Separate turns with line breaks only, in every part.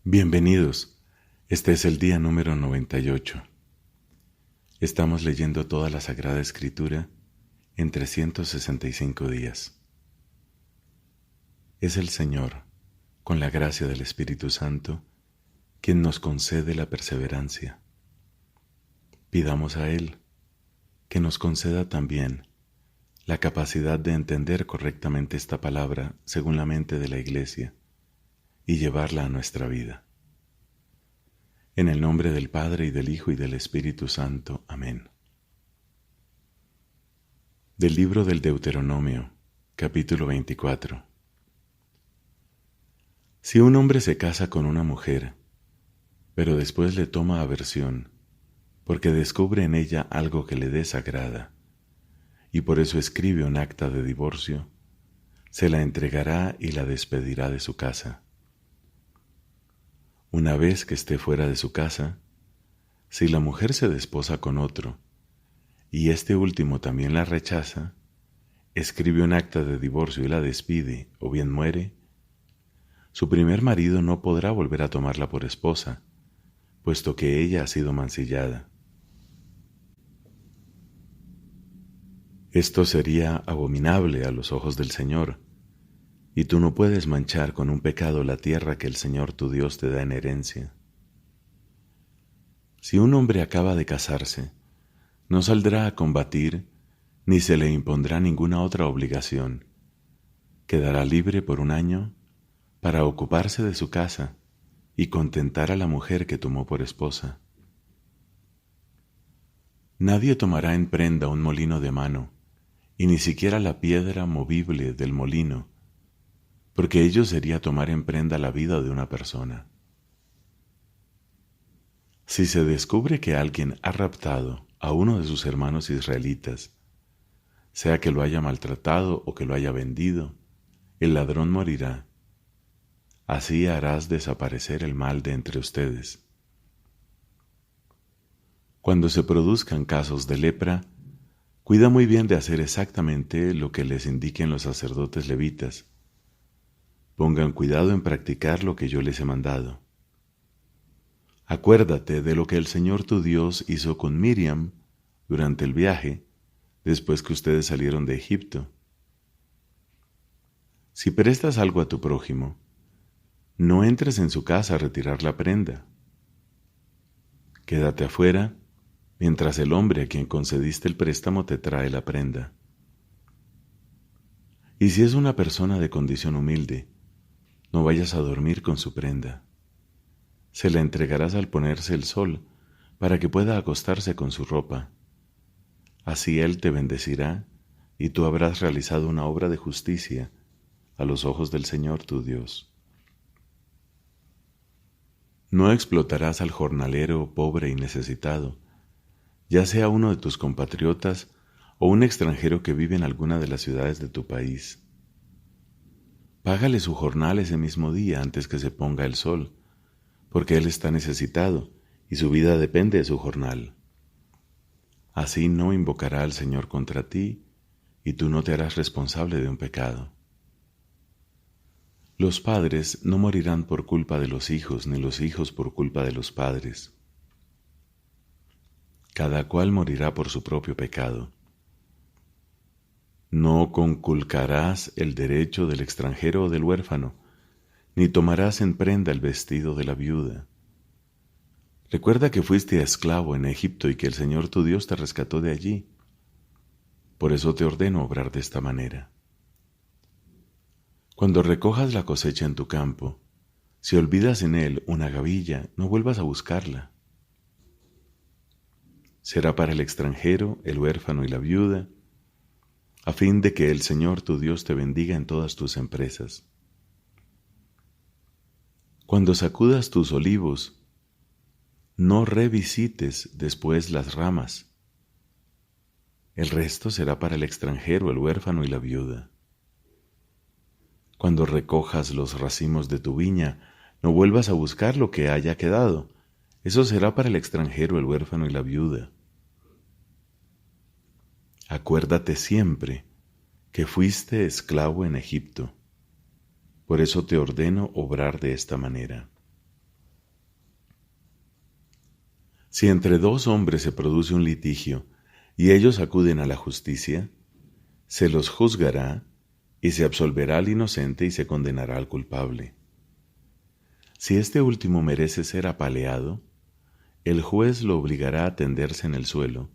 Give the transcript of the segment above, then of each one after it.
Bienvenidos. Este es el día número 98. Estamos leyendo toda la Sagrada Escritura en 365 días. Es el Señor, con la gracia del Espíritu Santo, quien nos concede la perseverancia. Pidamos a Él que nos conceda también la capacidad de entender correctamente esta palabra según la mente de la Iglesia y llevarla a nuestra vida. En el nombre del Padre, y del Hijo, y del Espíritu Santo. Amén. Del libro del Deuteronomio, capítulo 24. Si un hombre se casa con una mujer, pero después le toma aversión, porque descubre en ella algo que le desagrada, y por eso escribe un acta de divorcio, se la entregará y la despedirá de su casa. Una vez que esté fuera de su casa, si la mujer se desposa con otro, y este último también la rechaza, escribe un acta de divorcio y la despide, o bien muere, su primer marido no podrá volver a tomarla por esposa, puesto que ella ha sido mancillada. Esto sería abominable a los ojos del Señor, y tú no puedes manchar con un pecado la tierra que el Señor tu Dios te da en herencia. Si un hombre acaba de casarse, no saldrá a combatir, ni se le impondrá ninguna otra obligación. Quedará libre por un año para ocuparse de su casa y contentar a la mujer que tomó por esposa. Nadie tomará en prenda un molino de mano, y ni siquiera la piedra movible del molino, porque ello sería tomar en prenda la vida de una persona. Si se descubre que alguien ha raptado a uno de sus hermanos israelitas, sea que lo haya maltratado o que lo haya vendido, el ladrón morirá. Así harás desaparecer el mal de entre ustedes. Cuando se produzcan casos de lepra, cuida muy bien de hacer exactamente lo que les indiquen los sacerdotes levitas. Pongan cuidado en practicar lo que yo les he mandado. Acuérdate de lo que el Señor tu Dios hizo con Miriam durante el viaje, después que ustedes salieron de Egipto. Si prestas algo a tu prójimo, no entres en su casa a retirar la prenda. Quédate afuera mientras el hombre a quien concediste el préstamo te trae la prenda. Y si es una persona de condición humilde, no vayas a dormir con su prenda. Se la entregarás al ponerse el sol, para que pueda acostarse con su ropa. Así él te bendecirá, y tú habrás realizado una obra de justicia a los ojos del Señor tu Dios. No explotarás al jornalero pobre y necesitado, ya sea uno de tus compatriotas o un extranjero que vive en alguna de las ciudades de tu país. Págale su jornal ese mismo día antes que se ponga el sol, porque él está necesitado y su vida depende de su jornal. Así no invocará al Señor contra ti y tú no te harás responsable de un pecado. Los padres no morirán por culpa de los hijos, ni los hijos por culpa de los padres. Cada cual morirá por su propio pecado. No conculcarás el derecho del extranjero o del huérfano, ni tomarás en prenda el vestido de la viuda. Recuerda que fuiste esclavo en Egipto y que el Señor tu Dios te rescató de allí. Por eso te ordeno obrar de esta manera. Cuando recojas la cosecha en tu campo, si olvidas en él una gavilla, no vuelvas a buscarla. Será para el extranjero, el huérfano y la viuda, a fin de que el Señor tu Dios te bendiga en todas tus empresas. Cuando sacudas tus olivos, no revisites después las ramas. El resto será para el extranjero, el huérfano y la viuda. Cuando recojas los racimos de tu viña, no vuelvas a buscar lo que haya quedado. Eso será para el extranjero, el huérfano y la viuda. Acuérdate siempre que fuiste esclavo en Egipto. Por eso te ordeno obrar de esta manera. Si entre dos hombres se produce un litigio y ellos acuden a la justicia, se los juzgará y se absolverá al inocente y se condenará al culpable. Si este último merece ser apaleado, el juez lo obligará a tenderse en el suelo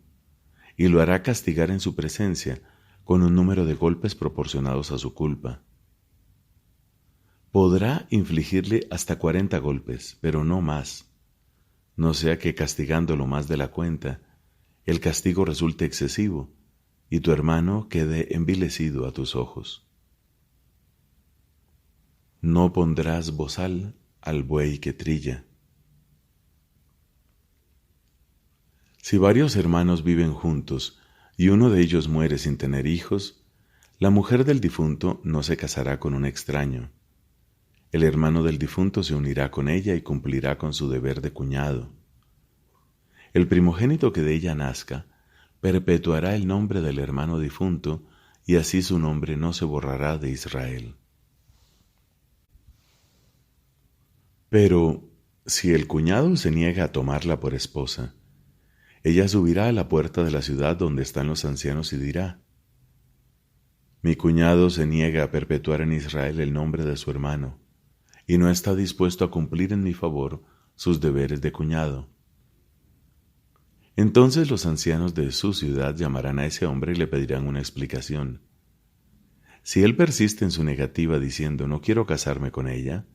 y lo hará castigar en su presencia con un número de golpes proporcionados a su culpa. Podrá infligirle hasta 40 golpes, pero no más, no sea que castigándolo más de la cuenta, el castigo resulte excesivo y tu hermano quede envilecido a tus ojos. No pondrás bozal al buey que trilla. Si varios hermanos viven juntos y uno de ellos muere sin tener hijos, la mujer del difunto no se casará con un extraño. El hermano del difunto se unirá con ella y cumplirá con su deber de cuñado. El primogénito que de ella nazca perpetuará el nombre del hermano difunto y así su nombre no se borrará de Israel. Pero si el cuñado se niega a tomarla por esposa, ella subirá a la puerta de la ciudad donde están los ancianos y dirá: Mi cuñado se niega a perpetuar en Israel el nombre de su hermano y no está dispuesto a cumplir en mi favor sus deberes de cuñado. Entonces los ancianos de su ciudad llamarán a ese hombre y le pedirán una explicación. Si él persiste en su negativa diciendo no quiero casarme con ella,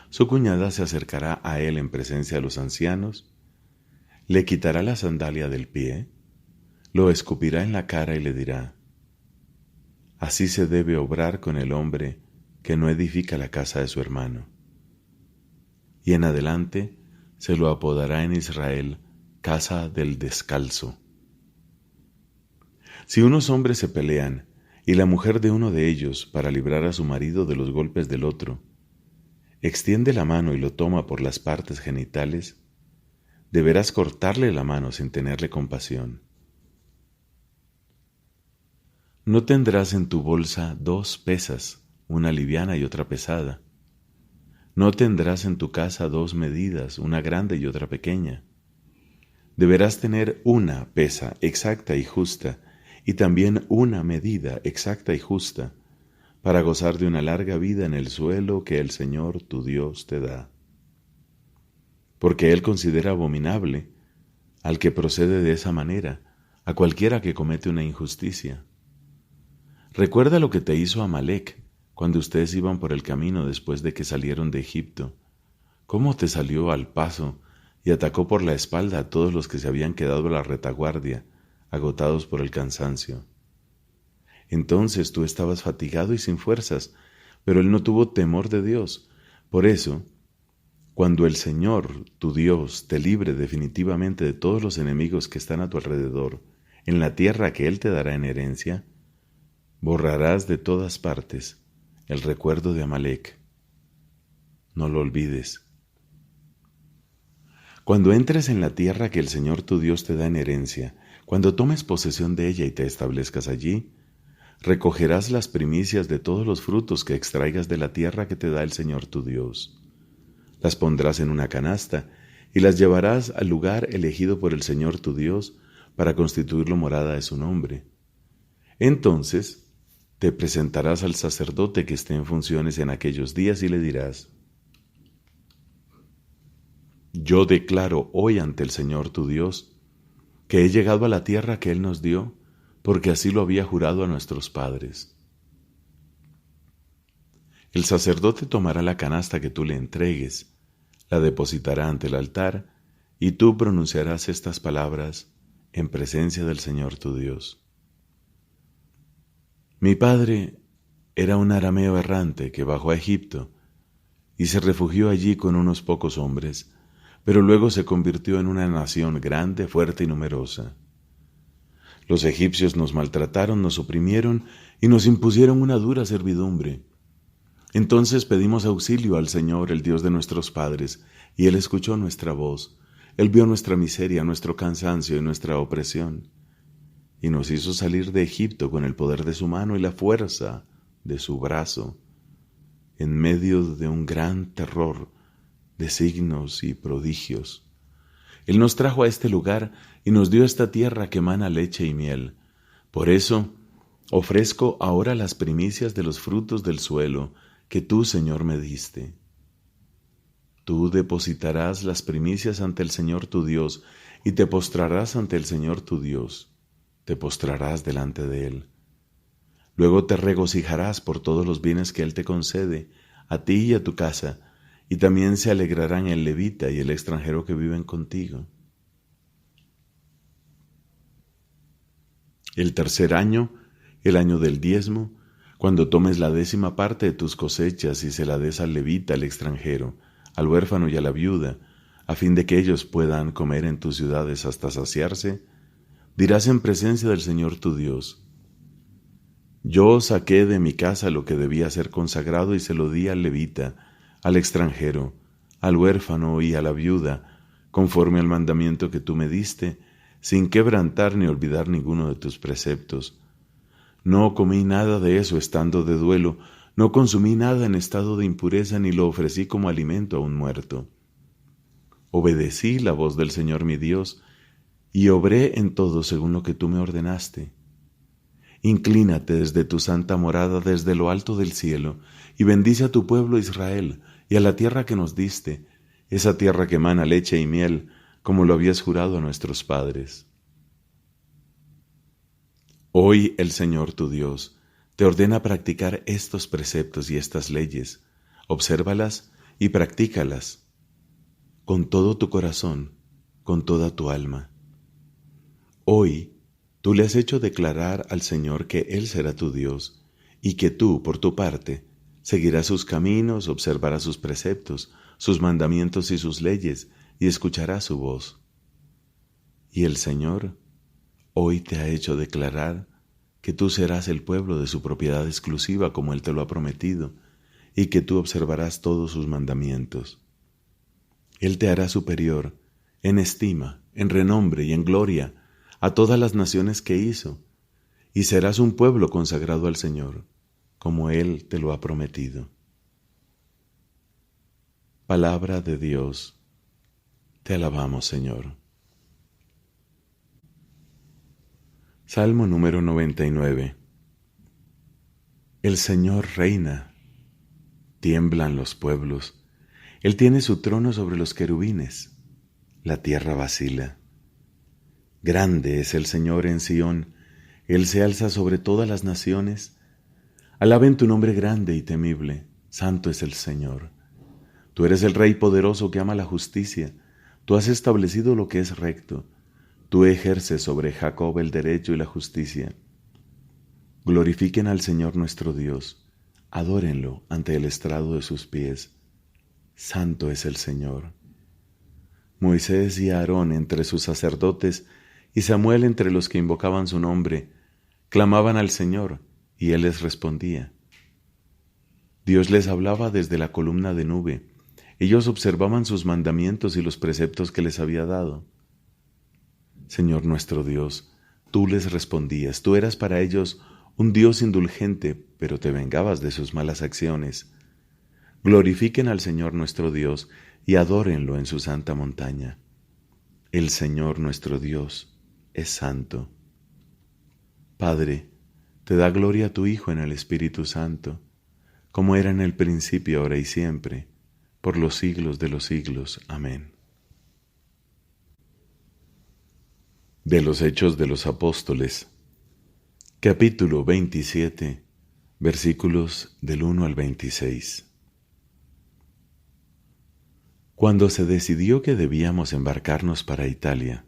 su cuñada se acercará a él en presencia de los ancianos, le quitará la sandalia del pie, lo escupirá en la cara y le dirá: Así se debe obrar con el hombre que no edifica la casa de su hermano. Y en adelante se lo apodará en Israel casa del descalzo. Si unos hombres se pelean y la mujer de uno de ellos, para librar a su marido de los golpes del otro, extiende la mano y lo toma por las partes genitales, deberás cortarle la mano sin tenerle compasión. No tendrás en tu bolsa 2 pesas, una liviana y otra pesada. No tendrás en tu casa 2 medidas, una grande y otra pequeña. Deberás tener una pesa exacta y justa, y también una medida exacta y justa, para gozar de una larga vida en el suelo que el Señor tu Dios te da. Porque Él considera abominable al que procede de esa manera, a cualquiera que comete una injusticia. Recuerda lo que te hizo Amalec cuando ustedes iban por el camino después de que salieron de Egipto, cómo te salió al paso y atacó por la espalda a todos los que se habían quedado a la retaguardia, agotados por el cansancio. Entonces tú estabas fatigado y sin fuerzas, pero él no tuvo temor de Dios. Por eso, cuando el Señor, tu Dios, te libre definitivamente de todos los enemigos que están a tu alrededor, en la tierra que Él te dará en herencia, borrarás de todas partes el recuerdo de Amalec. No lo olvides. Cuando entres en la tierra que el Señor tu Dios te da en herencia, cuando tomes posesión de ella y te establezcas allí, recogerás las primicias de todos los frutos que extraigas de la tierra que te da el Señor tu Dios. Las pondrás en una canasta y las llevarás al lugar elegido por el Señor tu Dios para constituirlo morada de su nombre. Entonces te presentarás al sacerdote que esté en funciones en aquellos días y le dirás: Yo declaro hoy ante el Señor tu Dios que he llegado a la tierra que Él nos dio, porque así lo había jurado a nuestros padres. El sacerdote tomará la canasta que tú le entregues, la depositará ante el altar, y tú pronunciarás estas palabras en presencia del Señor tu Dios. Mi padre era un arameo errante que bajó a Egipto y se refugió allí con unos pocos hombres, pero luego se convirtió en una nación grande, fuerte y numerosa. Los egipcios nos maltrataron, nos oprimieron y nos impusieron una dura servidumbre. Entonces pedimos auxilio al Señor, el Dios de nuestros padres, y Él escuchó nuestra voz. Él vio nuestra miseria, nuestro cansancio y nuestra opresión, y nos hizo salir de Egipto con el poder de su mano y la fuerza de su brazo, en medio de un gran terror de signos y prodigios. Él nos trajo a este lugar y nos dio esta tierra que emana leche y miel. Por eso, ofrezco ahora las primicias de los frutos del suelo que tú, Señor, me diste. Tú depositarás las primicias ante el Señor tu Dios y te postrarás ante el Señor tu Dios. Te postrarás delante de Él. Luego te regocijarás por todos los bienes que Él te concede, a ti y a tu casa, y también se alegrarán el levita y el extranjero que viven contigo. El tercer año, el año del diezmo, cuando tomes la 10ª parte de tus cosechas y se la des al levita, al extranjero, al huérfano y a la viuda, a fin de que ellos puedan comer en tus ciudades hasta saciarse, dirás en presencia del Señor tu Dios: yo saqué de mi casa lo que debía ser consagrado y se lo di al levita, al extranjero, al huérfano y a la viuda, conforme al mandamiento que tú me diste, sin quebrantar ni olvidar ninguno de tus preceptos. No comí nada de eso estando de duelo, no consumí nada en estado de impureza, ni lo ofrecí como alimento a un muerto. Obedecí la voz del Señor mi Dios, y obré en todo según lo que tú me ordenaste. Inclínate desde tu santa morada, desde lo alto del cielo, y bendice a tu pueblo Israel, y a la tierra que nos diste, esa tierra que emana leche y miel, como lo habías jurado a nuestros padres. Hoy el Señor tu Dios te ordena practicar estos preceptos y estas leyes. Obsérvalas y practícalas con todo tu corazón, con toda tu alma. Hoy tú le has hecho declarar al Señor que Él será tu Dios y que tú, por tu parte, seguirás sus caminos, observarás sus preceptos, sus mandamientos y sus leyes, y escucharás su voz. Y el Señor hoy te ha hecho declarar que tú serás el pueblo de su propiedad exclusiva como Él te lo ha prometido, y que tú observarás todos sus mandamientos. Él te hará superior en estima, en renombre y en gloria a todas las naciones que hizo, y serás un pueblo consagrado al Señor, como Él te lo ha prometido. Palabra de Dios, te alabamos, Señor. Salmo número 99. El Señor reina, tiemblan los pueblos, Él tiene su trono sobre los querubines, la tierra vacila. Grande es el Señor en Sión, Él se alza sobre todas las naciones. Alaben tu nombre grande y temible, santo es el Señor. Tú eres el Rey poderoso que ama la justicia, tú has establecido lo que es recto, tú ejerces sobre Jacob el derecho y la justicia. Glorifiquen al Señor nuestro Dios, adórenlo ante el estrado de sus pies. Santo es el Señor. Moisés y Aarón entre sus sacerdotes y Samuel entre los que invocaban su nombre, clamaban al Señor, y Él les respondía. Dios les hablaba desde la columna de nube, ellos observaban sus mandamientos y los preceptos que les había dado. Señor nuestro Dios, tú les respondías, tú eras para ellos un Dios indulgente, pero te vengabas de sus malas acciones. Glorifiquen al Señor nuestro Dios y adórenlo en su santa montaña. El Señor nuestro Dios es santo. Padre, te da gloria a tu Hijo en el Espíritu Santo, como era en el principio, ahora y siempre, por los siglos de los siglos. Amén. De los Hechos de los Apóstoles, capítulo 27, versículos del 1 al 26. Cuando se decidió que debíamos embarcarnos para Italia,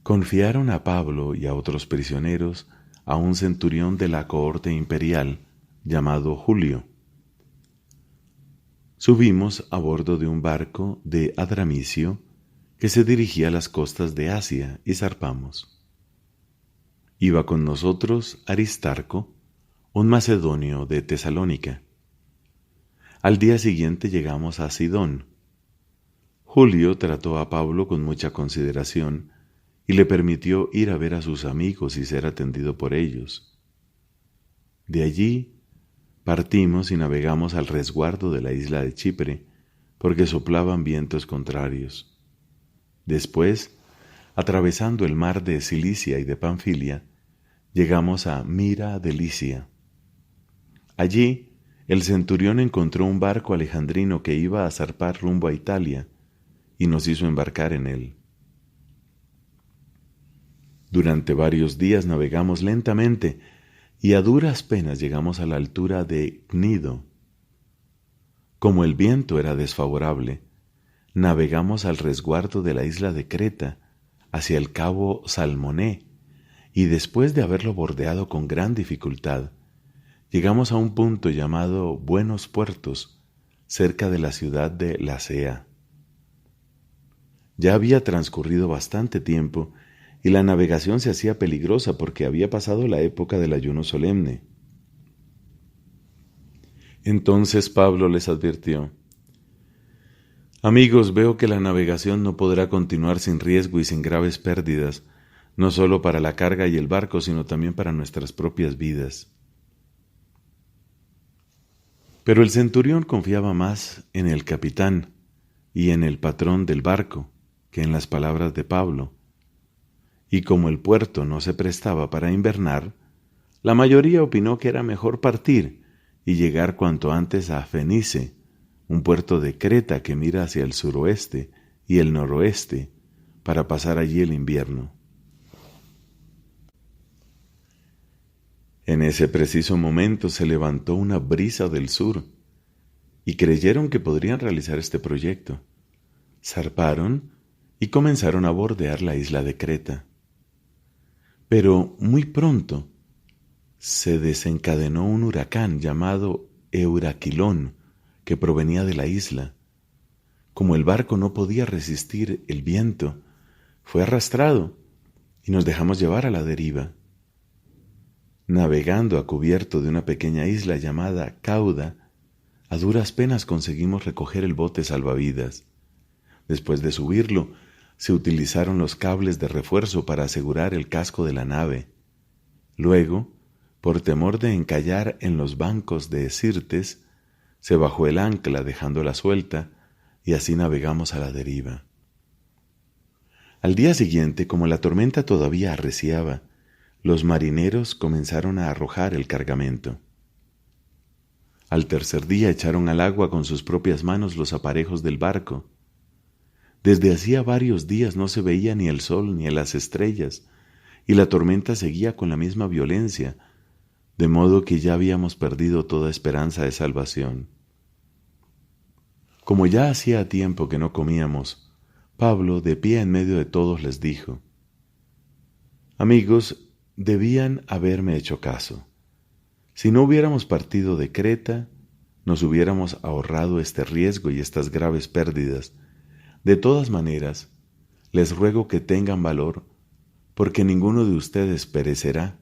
confiaron a Pablo y a otros prisioneros a un centurión de la cohorte imperial llamado Julio. Subimos a bordo de un barco de Adramicio que se dirigía a las costas de Asia y zarpamos. Iba con nosotros Aristarco, un macedonio de Tesalónica. Al día siguiente llegamos a Sidón. Julio trató a Pablo con mucha consideración y le permitió ir a ver a sus amigos y ser atendido por ellos. De allí partimos y navegamos al resguardo de la isla de Chipre, porque soplaban vientos contrarios. Después, atravesando el mar de Cilicia y de Panfilia, llegamos a Mira de Licia. Allí, el centurión encontró un barco alejandrino que iba a zarpar rumbo a Italia y nos hizo embarcar en él. Durante varios días navegamos lentamente y a duras penas llegamos a la altura de Cnido. Como el viento era desfavorable, navegamos al resguardo de la isla de Creta, hacia el cabo Salmoné, y después de haberlo bordeado con gran dificultad, llegamos a un punto llamado Buenos Puertos, cerca de la ciudad de Lasea. Ya había transcurrido bastante tiempo y la navegación se hacía peligrosa porque había pasado la época del ayuno solemne. Entonces Pablo les advirtió: Amigos, veo que la navegación no podrá continuar sin riesgo y sin graves pérdidas, no solo para la carga y el barco, sino también para nuestras propias vidas. Pero el centurión confiaba más en el capitán y en el patrón del barco que en las palabras de Pablo, y como el puerto no se prestaba para invernar, la mayoría opinó que era mejor partir y llegar cuanto antes a Fenice, un puerto de Creta que mira hacia el suroeste y el noroeste, para pasar allí el invierno. En ese preciso momento se levantó una brisa del sur y creyeron que podrían realizar este proyecto. Zarparon y comenzaron a bordear la isla de Creta. Pero muy pronto se desencadenó un huracán llamado Euraquilón que provenía de la isla. Como el barco no podía resistir el viento, fue arrastrado y nos dejamos llevar a la deriva. Navegando a cubierto de una pequeña isla llamada Cauda, a duras penas conseguimos recoger el bote salvavidas. Después de subirlo, se utilizaron los cables de refuerzo para asegurar el casco de la nave. Luego, por temor de encallar en los bancos de Sirtes, se bajó el ancla dejándola suelta y así navegamos a la deriva. Al día siguiente, como la tormenta todavía arreciaba, los marineros comenzaron a arrojar el cargamento. Al tercer día echaron al agua con sus propias manos los aparejos del barco. Desde hacía varios días no se veía ni el sol ni las estrellas, y la tormenta seguía con la misma violencia, de modo que ya habíamos perdido toda esperanza de salvación. Como ya hacía tiempo que no comíamos, Pablo, de pie en medio de todos, les dijo: Amigos, debían haberme hecho caso. Si no hubiéramos partido de Creta, nos hubiéramos ahorrado este riesgo y estas graves pérdidas. De todas maneras, les ruego que tengan valor, porque ninguno de ustedes perecerá,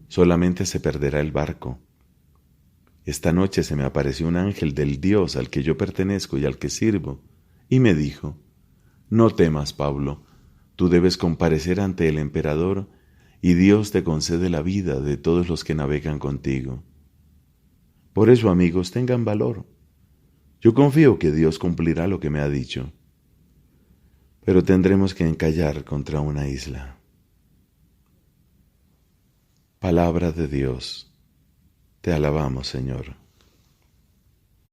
solamente se perderá el barco. Esta noche se me apareció un ángel del Dios al que yo pertenezco y al que sirvo, y me dijo: No temas, Pablo, tú debes comparecer ante el emperador, y Dios te concede la vida de todos los que navegan contigo. Por eso, amigos, tengan valor. Yo confío que Dios cumplirá lo que me ha dicho. Pero tendremos que encallar contra una isla. Palabra de Dios. Te alabamos, Señor.